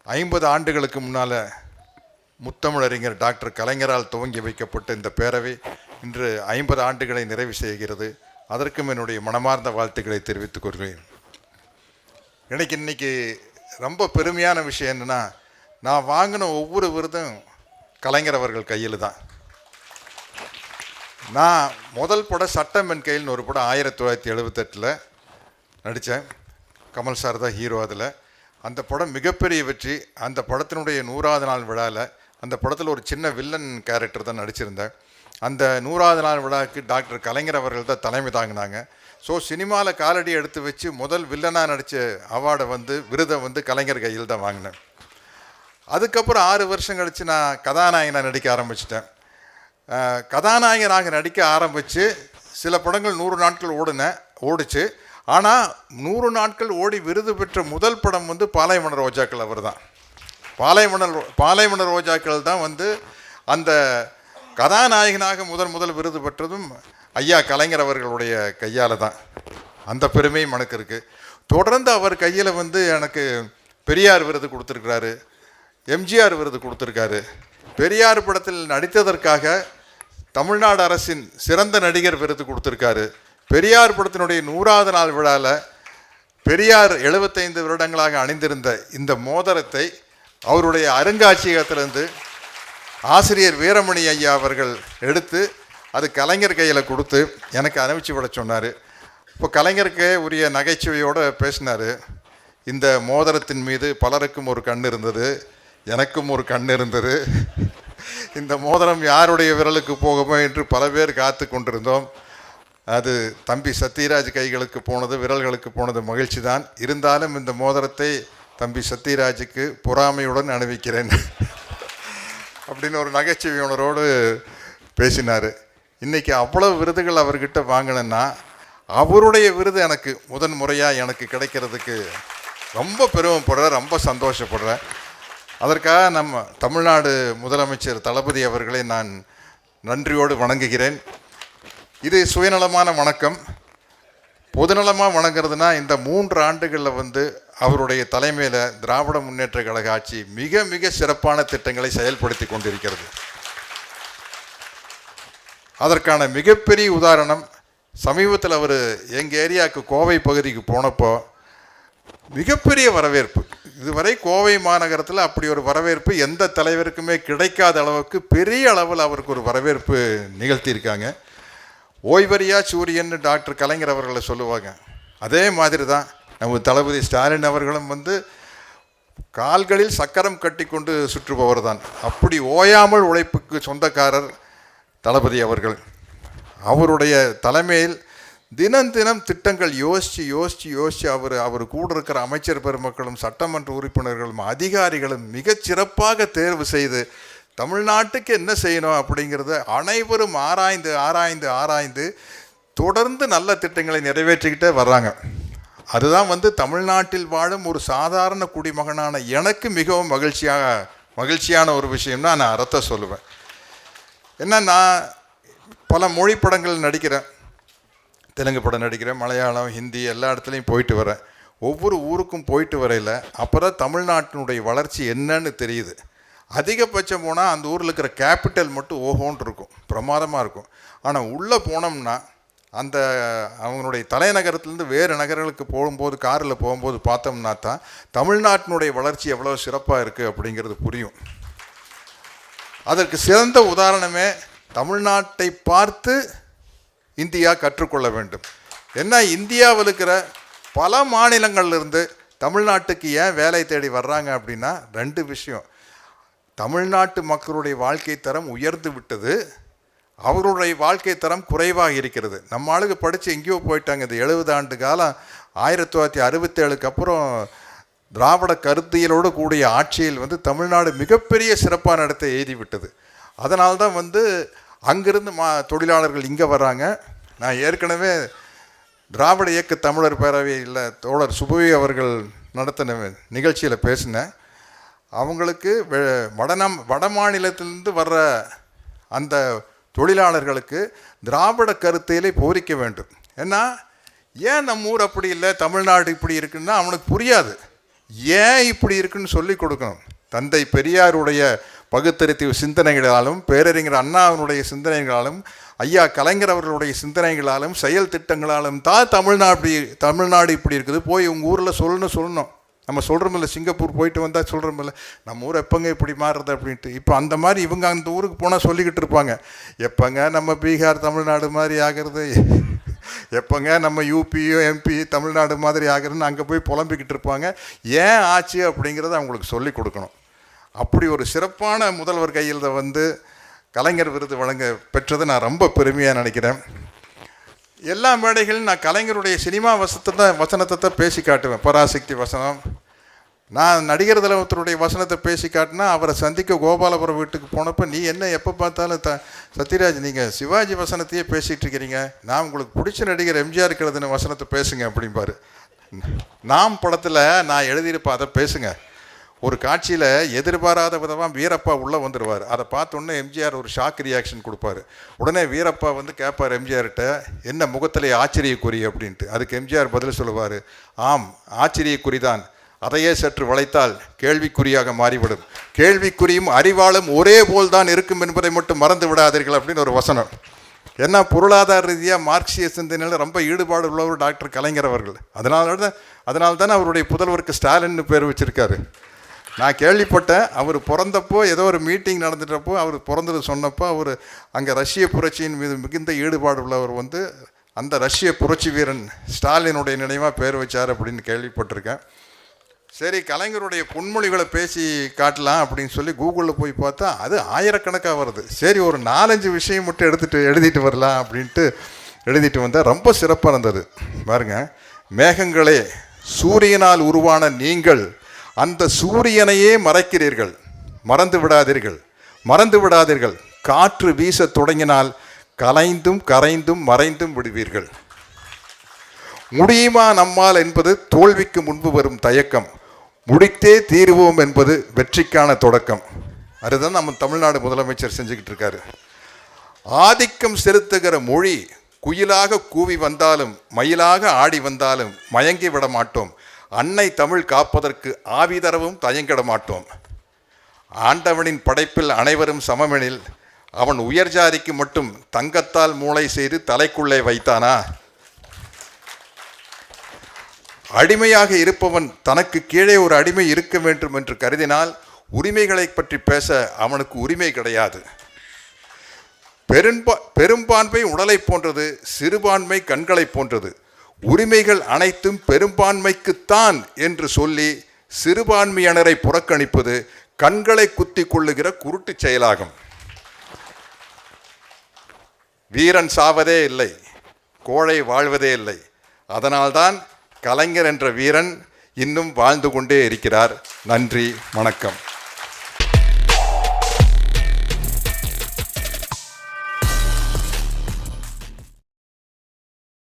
50 ஆண்டுகளுக்கு முன்னால் முத்தமிழறிஞர் டாக்டர் கலைஞரால் துவங்கி வைக்கப்பட்ட இந்த பேரவை இன்று 50 ஆண்டுகளை நிறைவு செய்கிறது. அதற்கும் என்னுடைய மனமார்ந்த வாழ்த்துக்களை தெரிவித்துக் கொள்கிறேன். எனக்கு இன்னைக்கு ரொம்ப பெருமையான விஷயம் என்னென்னா, நான் வாங்கின ஒவ்வொரு விருதும் கலைஞர் அவர்கள் கையில் தான். நான் முதல் படம் சட்டம் என் கையில்னு ஒரு படம் 1978 நடித்தேன். கமல் சார் தான் ஹீரோ. அதில் அந்த படம் மிகப்பெரிய வெற்றி. அந்த படத்தினுடைய 100வது நாள் விழாவில் அந்த படத்தில் ஒரு சின்ன வில்லன் கேரக்டர் தான் நடிச்சிருந்தேன். அந்த 100வது நாள் விழாவுக்கு டாக்டர் கலைஞர் அவர்கள் தான் தலைமை தாங்கினாங்க. ஸோ சினிமாவில் காலடி எடுத்து வச்சு முதல் வில்லனாக நடித்த அவார்டை விருதை கலைஞர் கையில் தான் வாங்கினேன். அதுக்கப்புறம் 6 வருஷம் கழித்து நான் கதாநாயகனாக நடிக்க ஆரம்பிச்சிட்டேன். கதாநாயகனாக நடிக்க ஆரம்பித்து சில படங்கள் 100 நாட்கள் ஓடிச்சு. ஆனால் 100 நாட்கள் ஓடி விருது பெற்ற முதல் படம் பாலைவன ரோஜாக்கள். அவர் தான் பாலைவன ரோஜாக்கள் தான் அந்த கதாநாயகனாக முதல் விருது பெற்றதும் ஐயா கலைஞர் அவர்களுடைய கையால் தான். அந்த பெருமையும் எனக்கு இருக்குது. தொடர்ந்து அவர் கையில் எனக்கு பெரியார் விருது கொடுத்துருக்கிறாரு, எம்ஜிஆர் விருது கொடுத்துருக்காரு. பெரியார் படத்தில் நடித்ததற்காக தமிழ்நாடு அரசின் சிறந்த நடிகர் விருது கொடுத்துருக்காரு. பெரியார் படத்தினுடைய 100வது நாள் விழாவில் பெரியார் 75 வருடங்களாக அணிந்திருந்த இந்த மோதிரத்தை அவருடைய அருங்காட்சியகத்திலிருந்து ஆசிரியர் வீரமணி ஐயா அவர்கள் எடுத்து அது கலைஞர் கையில் கொடுத்து எனக்கு அனுப்பிச்சு விட சொன்னார். இப்போ கலைஞருக்கு உரிய நகைச்சுவையோடு பேசினார். இந்த மோதிரத்தின் மீது பலருக்கும் ஒரு கண் இருந்தது, எனக்கும் ஒரு கண் இருந்தது. இந்த மோதிரம் யாருடைய விரலுக்கு போகுமோ என்று பல பேர் காத்து கொண்டிருந்தோம். அது தம்பி சத்யராஜ் கைகளுக்கு போனது, விரல்களுக்கு போனது மகிழ்ச்சி தான். இருந்தாலும் இந்த மோதிரத்தை தம்பி சத்யராஜுக்கு பொறாமையுடன் அணிவிக்கிறேன் அப்படின்னு ஒரு நகைச்சுவை உணர்வோடு பேசினார். இன்றைக்கி அவ்வளவு விருதுகள் அவர்கிட்ட வாங்கினேன்னா அவருடைய விருது எனக்கு முதன் முறையாக எனக்கு கிடைக்கிறதுக்கு ரொம்ப பெருமைப்படுறேன், ரொம்ப சந்தோஷப்படுறேன். அதற்காக நம்ம தமிழ்நாடு முதலமைச்சர் தளபதி அவர்களை நான் நன்றியோடு வணங்குகிறேன். இது சுயநலமான வணக்கம். பொதுநலமாக வணங்குறதுனா இந்த 3 ஆண்டுகளில் அவருடைய தலைமையில் திராவிட முன்னேற்ற கழக ஆட்சி மிக மிக சிறப்பான திட்டங்களை செயல்படுத்தி கொண்டிருக்கிறது. அதற்கான மிகப்பெரிய உதாரணம், சமீபத்தில் அவர் எங்கள் ஏரியாவுக்கு கோவை பகுதிக்கு போனப்போ மிகப்பெரிய வரவேற்பு. இதுவரை கோவை மாநகரத்தில் அப்படி ஒரு வரவேற்பு எந்த தலைவருக்குமே கிடைக்காத அளவுக்கு பெரிய அளவில் அவருக்கு ஒரு வரவேற்பு நிகழ்த்தியிருக்காங்க. ஓய்வறியா சூரியன் டாக்டர் கலைஞர் அவர்களை சொல்லுவாங்க. அதே மாதிரி தான் நம்ம தளபதி ஸ்டாலின் அவர்களும் கால்களில் சக்கரம் கட்டி கொண்டு சுற்றுபவர் தான். அப்படி ஓயாமல் உழைப்புக்கு சொந்தக்காரர் தளபதி அவர்கள். அவருடைய தலைமையில் தினம் திட்டங்கள் யோசித்து அவர் கூட இருக்கிற அமைச்சர் பெருமக்களும் சட்டமன்ற உறுப்பினர்களும் அதிகாரிகளும் மிகச்சிறப்பாக தேர்வு செய்து தமிழ்நாட்டுக்கு என்ன செய்யணும் அப்படிங்கிறத அனைவரும் ஆராய்ந்து தொடர்ந்து நல்ல திட்டங்களை நிறைவேற்றிக்கிட்டே வர்றாங்க. அதுதான் தமிழ்நாட்டில் வாழும் ஒரு சாதாரண குடிமகனான எனக்கு மிகவும் மகிழ்ச்சியான ஒரு விஷயம்னா நான் அறத்தை சொல்லுவேன். ஏன்னா நான் பல மொழி படங்கள் நடிக்கிறேன், தெலுங்கு படம் நடிக்கிறேன், மலையாளம், ஹிந்தி எல்லா இடத்துலையும் போயிட்டு வரேன். ஒவ்வொரு ஊருக்கும் போயிட்டு வரையில் அப்போ தான் தமிழ்நாட்டினுடைய வளர்ச்சி என்னன்னு தெரியுது. அதிகபட்சம் போனால் அந்த ஊரில் இருக்கிற கேபிட்டல் மட்டும் ஓஹோன்னு இருக்கும், பிரமாதமாக இருக்கும். ஆனால் உள்ளே போனோம்னா அந்த அவங்களுடைய தலைநகரத்துலேருந்து வேறு நகரங்களுக்கு போகும்போது காரில் போகும்போது பார்த்தோம்னா தான் தமிழ்நாட்டினுடைய வளர்ச்சி எவ்வளோ சிறப்பாக இருக்குது அப்படிங்கிறது புரியும். அதற்கு சிறந்த உதாரணமே தமிழ்நாட்டை பார்த்து இந்தியா கற்றுக்கொள்ள வேண்டும். ஏன்னா இந்தியாவில் இருக்கிற பல மாநிலங்கள்லேருந்து தமிழ்நாட்டுக்கு ஏன் வேலை தேடி வர்றாங்க அப்படின்னா 2 விஷயம். தமிழ்நாட்டு மக்களுடைய வாழ்க்கை தரம் உயர்ந்து விட்டது, அவருடைய வாழ்க்கை தரம் குறைவாக இருக்கிறது. நம்ம ஆளுக்கு படித்து எங்கேயோ போயிட்டாங்க. இந்த 70 ஆண்டு காலம் 1967க்கு அப்புறம் திராவிட கருத்தியலோடு கூடிய ஆட்சியில் தமிழ்நாடு மிகப்பெரிய சிறப்பான இடத்தை எழுதிவிட்டது. அதனால்தான் அங்கிருந்து தொழிலாளர்கள் இங்கே வர்றாங்க. நான் ஏற்கனவே திராவிட இயக்க தமிழர் பேரவையில் தோழர் சுபவி அவர்கள் நடத்தின நிகழ்ச்சியில் பேசினேன். அவங்களுக்கு வட மாநிலத்திலிருந்து வர்ற அந்த தொழிலாளர்களுக்கு திராவிட கருத்தியலை போதிக்க வேண்டும். ஏன்னா ஏன் நம்ம ஊர் அப்படி இல்லை, தமிழ்நாடு இப்படி இருக்குன்னா அவனுக்கு புரியாது. ஏன் இப்படி இருக்குன்னு சொல்லி கொடுக்கணும். தந்தை பெரியாருடைய பகுத்தறிவு சிந்தனைகளாலும், பேரறிஞர் அண்ணாவினுடைய சிந்தனைகளாலும், ஐயா கலைஞர் அவர்களுடைய சிந்தனைகளாலும், செயல் திட்டங்களாலும் தான் தமிழ்நாடு இப்படி இருக்குது. போய் உங்கள் ஊரில் சொல்லணும். நம்ம சொல்கிறோமில்ல, சிங்கப்பூர் போயிட்டு வந்தால் சொல்கிறோமில்ல, நம்ம ஊர் எப்போங்க இப்படி மாறுறது அப்படின்ட்டு. இப்போ அந்த மாதிரி இவங்க அந்த ஊருக்கு போனால் சொல்லிக்கிட்டு இருப்பாங்க, எப்போங்க நம்ம பீகார் தமிழ்நாடு மாதிரி ஆகிறது, எப்போங்க நம்ம யூபியோ எம்பி தமிழ்நாடு மாதிரி ஆகிறதுன்னு அங்கே போய் புலம்பிக்கிட்டு இருப்பாங்க. ஏன் ஆச்சு அப்படிங்கிறத அவங்களுக்கு சொல்லி கொடுக்கணும். அப்படி ஒரு சிறப்பான முதல்வர் கையில் கலைஞர் விருது வழங்க பெற்றது நான் ரொம்ப பெருமையாக நினைக்கிறேன். எல்லா மேடைகளும் நான் கலைஞருடைய சினிமா வசனத்தை தான் பேசி காட்டுவேன். பராசக்தி வசனம். நான் நடிகர் திலகத்தினுடைய வசனத்தை பேசி காட்டினா, அவரை சந்திக்க கோபாலபுரம் வீட்டுக்கு போனப்போ, நீ என்ன எப்போ பார்த்தாலும் சத்யராஜ் நீங்கள் சிவாஜி வசனத்தையே பேசிகிட்டு இருக்கிறீங்க, நான் உங்களுக்கு பிடிச்ச நடிகர் எம்ஜிஆர் எழுதின வசனத்தை பேசுங்க அப்படிம்பாரு. நாம் படத்தில் நான் எழுதியிருப்பேன், அதை பேசுங்க. ஒரு காட்சியில் எதிர்பாராத விதமாக வீரப்பா உள்ளே வந்துடுவார். அதை பார்த்தோன்னே எம்ஜிஆர் ஒரு ஷாக் ரியாக்ஷன் கொடுப்பார். உடனே வீரப்பா கேட்பார் எம்ஜிஆர்கிட்ட, என்ன முகத்திலே ஆச்சரியக்குறி அப்படின்ட்டு. அதுக்கு எம்ஜிஆர் பதில் சொல்லுவார், ஆம் ஆச்சரியக்குறிதான், அதையே சற்று வளைத்தால் கேள்விக்குறியாக மாறிவிடும், கேள்விக்குறியும் அறிவாலும் ஒரே போல் தான் இருக்கும் என்பதை மட்டும் மறந்து விடாதீர்கள் அப்படின்னு ஒரு வசனம். ஏன்னா பொருளாதார ரீதியாக மார்க்சிய சிந்தனையில் ரொம்ப ஈடுபாடு உள்ளவர் டாக்டர் கலைஞர் அவர்கள். அதனால தானே அவருடைய புதல்வருக்கு ஸ்டாலின்னு பேர் வச்சுருக்காரு. நான் கேள்விப்பட்டேன், அவர் பிறந்தப்போ ஏதோ ஒரு மீட்டிங் நடந்துட்டப்போ, அவர் பிறந்தது சொன்னப்போ, அவர் அங்கே ரஷ்ய புரட்சியின் மீது மிகுந்த ஈடுபாடு உள்ளவர் அந்த ரஷ்ய புரட்சி வீரன் ஸ்டாலினுடைய நினைவாக பேர் வச்சார் அப்படின்னு கேள்விப்பட்டிருக்கேன். சரி, கலைஞருடைய பொன்மொழிகளை பேசி காட்டலாம் அப்படின்னு சொல்லி கூகுளில் போய் பார்த்தா அது ஆயிரக்கணக்காக வருது. சரி, ஒரு 4-5 விஷயம் மட்டும் எழுதிட்டு வரலாம் அப்படின்ட்டு எழுதிட்டு வந்தால் ரொம்ப சிறப்பாக இருந்தது. பாருங்க, மேகங்களே, சூரியனால் உருவான நீங்கள் அந்த சூரியனையே மறைக்கிறீர்கள், மறந்து விடாதீர்கள். காற்று வீச தொடங்கினால் கலைந்தும் கரைந்தும் மறைந்தும் விடுவீர்கள். முடியுமா நம்மால் என்பது தோல்விக்கு முன்பு வரும் தயக்கம், முடித்தே தீருவோம் என்பது வெற்றிக்கான தொடக்கம். அதுதான் நம்ம தமிழ்நாடு முதலமைச்சர் செஞ்சுக்கிட்டு இருக்காரு. ஆதிக்கம் செலுத்துகிற மொழி குயிலாக கூவி வந்தாலும் மயிலாக ஆடி வந்தாலும் மயங்கி விட மாட்டோம், அன்னை தமிழ் காப்பதற்கு ஆவி தரவும் தயங்கிட மாட்டோம். ஆண்டவனின் படைப்பில் அனைவரும் சமமெனில் அவன் உயர் ஜாதிக்கு மட்டும் தங்கத்தால் மூளை செய்து தலைக்குள்ளே வைத்தானா? அடிமையாக இருப்பவன் தனக்கு கீழே ஒரு அடிமை இருக்க வேண்டும் என்று கருதினால் உரிமைகளை பற்றி பேச அவனுக்கு உரிமை கிடையாது. பெரும்பான்மை உடலை போன்றது, சிறுபான்மை கண்களை போன்றது. உரிமைகள் அனைத்தும் பெரும்பான்மைக்குத்தான் என்று சொல்லி சிறுபான்மையினரை புறக்கணிப்பது கண்களை குத்தி கொள்ளுகிற குருட்டு செயலாகும். வீரன் சாவதே இல்லை, கோழை வாழ்வதே இல்லை. அதனால்தான் கலைஞர் என்ற வீரன் இன்னும் வாழ்ந்து கொண்டே இருக்கிறார். நன்றி, வணக்கம்.